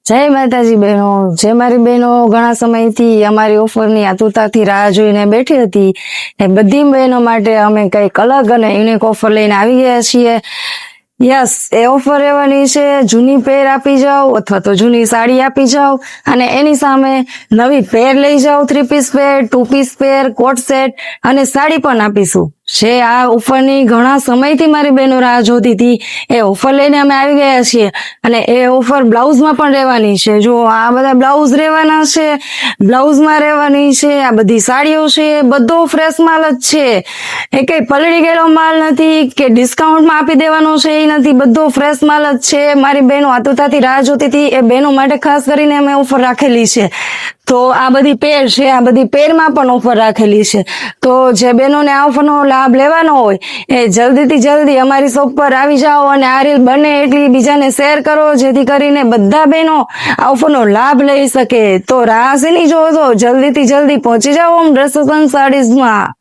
જય માતાજી બહેનો, જે મારી બહેનો ઘણા સમયથી અમારી ઓફરની આતુરતાથી રાહ જોઈને બેઠી હતી એ બધી બહેનો માટે અમે કંઈક અલગ અને યુનિક ઓફર લઈને આવી ગયા છીએ. યસ, એ ઓફર રહેવાની છે જૂની પેર આપી જાઓ અથવા તો જૂની સાડી આપી જાઓ અને એની સામે નવી પેર લઈ જાઓ, 3 પીસ પેર, 2 પીસ પેર, કોટ સેટ અને સાડી પણ આપીશું. જે આ ઓફરની ઘણા સમયથી મારી બહેનો રાહ જોતી હતી એ ઓફર લઈને અમે આવી ગયા છીએ અને એ ઓફર બ્લાઉઝમાં પણ રહેવાની છે. જો આ બધા બ્લાઉઝ રહેવાના છે, બ્લાઉઝમાં રહેવાની છે, આ બધી સાડીઓ છે, બધો ફ્રેશ માલ જ છે. એ કઈ પલળી ગયેલો માલ નથી કે ડિસ્કાઉન્ટમાં આપી દેવાનો છે એ નથી, બધો ફ્રેશ માલ જ છે. મારી બહેનો આતુરતાથી રાહ જોતી હતી એ બહેનો માટે ખાસ કરીને અમે ઓફર રાખેલી છે. તો આ બધી પેર છે, આ બધી પેરમાં પણ ઓફર રાખેલી છે. તો જે બહેનોને આ ઓફરનો લાભ લેવાનો હોય એ જલ્દીથી જલ્દી અમારી શોપ પર આવી જાઓ અને આ રીલ બને એટલી બીજાને શેર કરો જેથી કરીને બધા બહેનો આ ઓફરનો લાભ લઈ શકે. તો રાહ શેની જોવો છો, જલ્દીથી જલ્દી પહોંચી જાઓ ઓમ ડ્રેસ સાડીઝમાં.